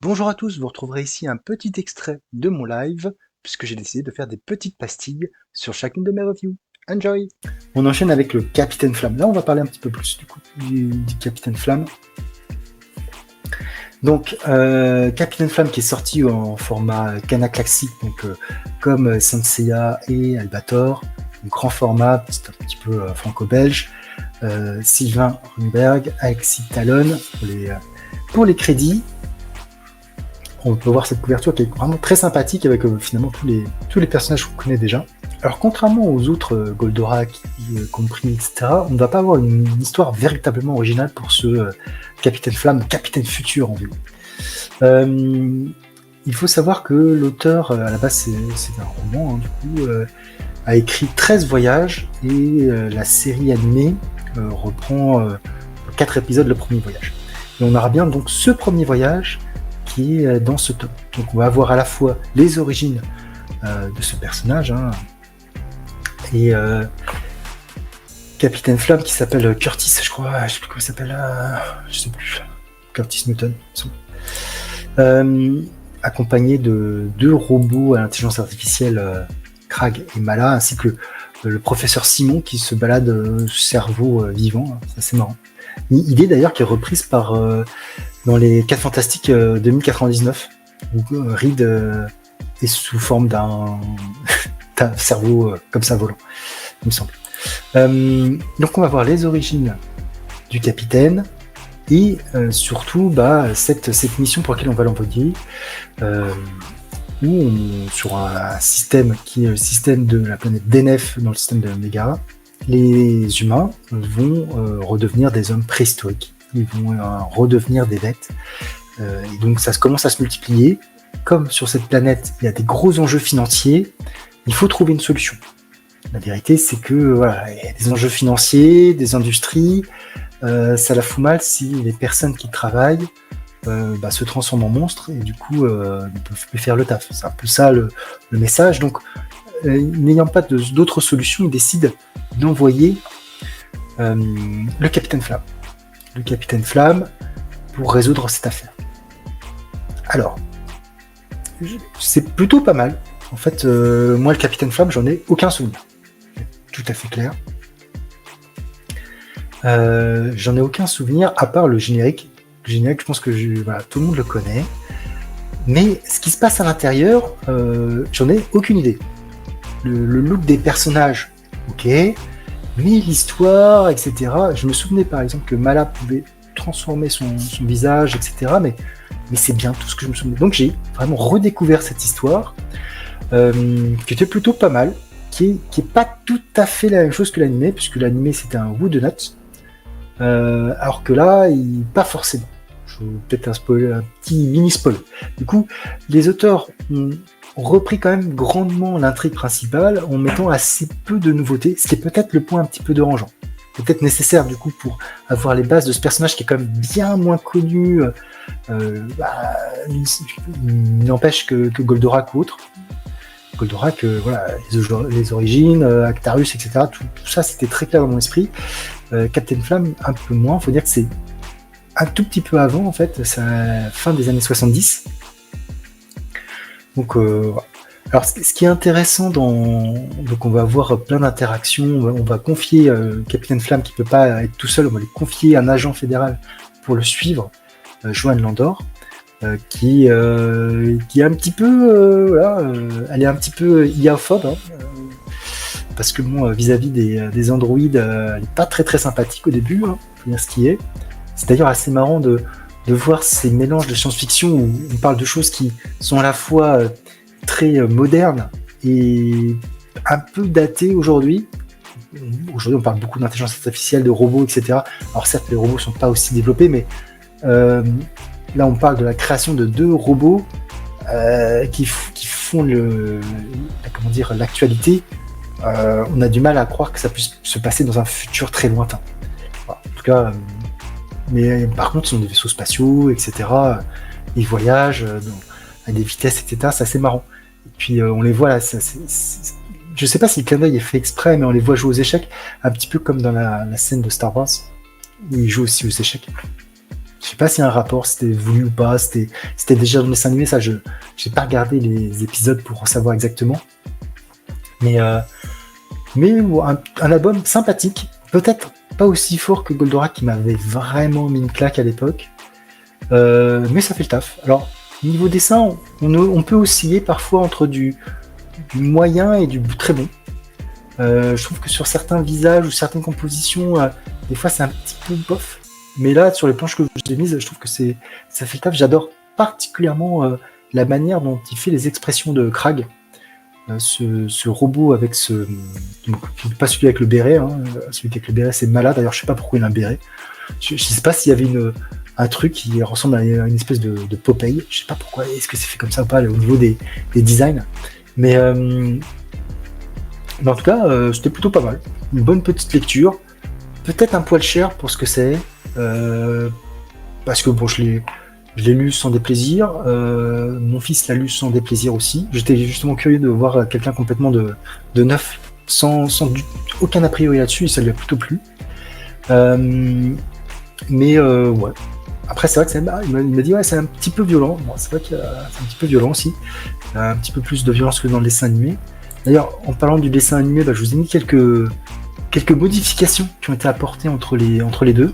Bonjour à tous, vous retrouverez ici un petit extrait de mon live, puisque j'ai décidé de faire des petites pastilles sur chacune de mes reviews. Enjoy! On enchaîne avec le Capitaine Flamme. Là, on va parler un petit peu plus du coup du Capitaine Flamme. Donc, Capitaine Flamme qui est sorti en format Kana classique, donc comme Saint Seiya et Albator, donc grand format, c'est un petit peu franco-belge. Sylvain Runberg, Alexis Talon pour les crédits. On peut voir cette couverture qui est vraiment très sympathique avec finalement tous les personnages qu'on connaît déjà. Alors contrairement aux autres Goldorak, compris, etc., on ne va pas avoir une histoire véritablement originale pour ce Capitaine Flamme, Capitaine Futur en vue. Il faut savoir que l'auteur, à la base c'est un roman, hein, du coup, a écrit 13 voyages et la série animée reprend 4 épisodes le premier voyage. Et on aura bien donc ce premier voyage qui est dans ce tome. Donc on va avoir à la fois les origines de ce personnage, hein, et Capitaine Flamme qui s'appelle Curtis, je crois, je sais plus comment il s'appelle, je sais plus, Curtis Newton, accompagné de 2 robots à l'intelligence artificielle, Krag et Mala, ainsi que le professeur Simon qui se balade cerveau vivant, hein, c'est assez marrant. Une idée d'ailleurs qui est reprise par dans les 4 Fantastiques 2099, où Reed est sous forme d'un cerveau comme ça volant, il me semble. Donc on va voir les origines du capitaine et surtout cette mission pour laquelle on va l'envoyer, où sur un système qui est le système de la planète DNF dans le système de Omega, les humains vont redevenir des hommes préhistoriques. Ils vont redevenir des bêtes. Et donc ça commence à se multiplier. Comme sur cette planète, il y a des gros enjeux financiers, il faut trouver une solution. La vérité, c'est que voilà, il y a des enjeux financiers, des industries. Ça la fout mal si les personnes qui travaillent se transforment en monstres et du coup ne peuvent plus faire le taf. C'est un peu ça le message. Donc, n'ayant pas d'autres solutions, ils décident d'envoyer le Capitaine Flamme. Le Capitaine Flamme pour résoudre cette affaire. Alors, c'est plutôt pas mal. En fait, moi, le Capitaine Flamme, j'en ai aucun souvenir. Tout à fait clair. J'en ai aucun souvenir, à part le générique. Le générique, je pense que tout le monde le connaît. Mais ce qui se passe à l'intérieur, j'en ai aucune idée. Le look des personnages, ok. Mais l'histoire, etc. Je me souvenais par exemple que Mala pouvait transformer son visage, etc. Mais c'est bien tout ce que je me souvenais. Donc j'ai vraiment redécouvert cette histoire, qui était plutôt pas mal, qui est pas tout à fait la même chose que l'animé, puisque l'animé c'était un Whodunit, alors que là, pas forcément. Je vais peut-être un petit mini spoil. Du coup, les auteurs ont repris quand même grandement l'intrigue principale en mettant assez peu de nouveautés, ce qui est peut-être le point un petit peu dérangeant. Peut-être nécessaire du coup pour avoir les bases de ce personnage qui est quand même bien moins connu, il n'empêche que Goldorak ou autre. Goldorak, les origines, Actarus, etc. Tout ça c'était très clair dans mon esprit. Captain Flamme un peu moins, faut dire que c'est un tout petit peu avant en fait, c'est la fin des années 70. Donc, alors ce qui est intéressant donc on va avoir plein d'interactions, on va confier Capitaine Flamme qui peut pas être tout seul, on va lui confier un agent fédéral pour le suivre, Joanne Landor, qui est un petit peu, elle est un petit peu iaphobe, hein, parce que bon, vis-à-vis des androïdes, elle est pas très très sympathique au début, hein, faut dire ce qui est. C'est d'ailleurs assez marrant de voir ces mélanges de science-fiction où on parle de choses qui sont à la fois très modernes et un peu datées aujourd'hui. Aujourd'hui, on parle beaucoup d'intelligence artificielle, de robots, etc. Alors certes, les robots sont pas aussi développés, mais là, on parle de la création de 2 robots qui font l'actualité. On a du mal à croire que ça puisse se passer dans un futur très lointain. Voilà. En tout cas, mais par contre, ce sont des vaisseaux spatiaux, etc. Ils voyagent à des vitesses, etc. C'est assez marrant. Et puis on les voit là, je sais pas si le clin d'œil est fait exprès, mais on les voit jouer aux échecs, un petit peu comme dans la scène de Star Wars, où ils jouent aussi aux échecs. Je sais pas s'il y a un rapport, c'était voulu ou pas, c'était déjà dans le dessin animé, ça j'ai pas regardé les épisodes pour savoir exactement. Mais, un album sympathique, peut-être pas aussi fort que Goldorak qui m'avait vraiment mis une claque à l'époque, mais ça fait le taf. Alors, niveau dessin, on peut osciller parfois entre du moyen et du très bon. Je trouve que sur certains visages ou certaines compositions, des fois c'est un petit peu bof. Mais là, sur les planches que j'ai mises, je trouve que ça fait le taf. J'adore particulièrement la manière dont il fait les expressions de Krag. Ce robot avec donc, pas celui avec le béret, hein. Celui avec le béret c'est malade, d'ailleurs je sais pas pourquoi il a un béret. Je sais pas s'il y avait un truc qui ressemble à une espèce de Popeye, je sais pas pourquoi, est-ce que c'est fait comme ça ou pas au niveau des designs. Mais en tout cas, c'était plutôt pas mal. Une bonne petite lecture, peut-être un poil cher pour ce que c'est, parce que bon, je l'ai lu sans déplaisir. Mon fils l'a lu sans déplaisir aussi. J'étais justement curieux de voir quelqu'un complètement de neuf, sans aucun a priori là-dessus, et ça lui a plutôt plu. Mais ouais. Après, c'est vrai que il m'a dit ouais, c'est un petit peu violent. Bon, c'est vrai que c'est un petit peu violent aussi. Un petit peu plus de violence que dans le dessin animé. D'ailleurs, en parlant du dessin animé, je vous ai mis quelques modifications qui ont été apportées entre les deux.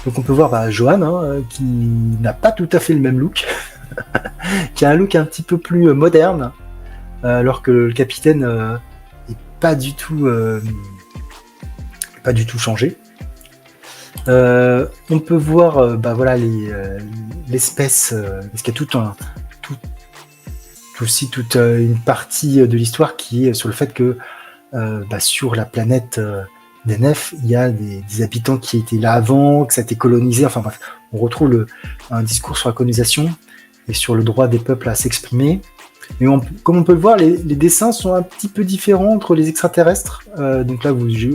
Donc on peut voir Johan, qui n'a pas tout à fait le même look, qui a un look un petit peu plus moderne, alors que le capitaine n'est pas du tout changé. On peut voir voilà l'espèce, parce qu'il y a toute une partie de l'histoire qui est sur le fait que sur la planète Denef, il y a des habitants qui étaient là avant, que ça a été colonisé, enfin bref, on retrouve un discours sur la colonisation et sur le droit des peuples à s'exprimer. Mais comme on peut le voir, les dessins sont un petit peu différents entre les extraterrestres. Donc là,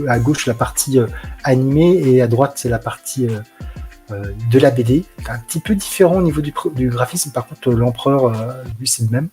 à gauche, la partie animée et à droite, c'est la partie de la BD. Un petit peu différent au niveau du graphisme. Par contre, l'empereur, lui, c'est le même.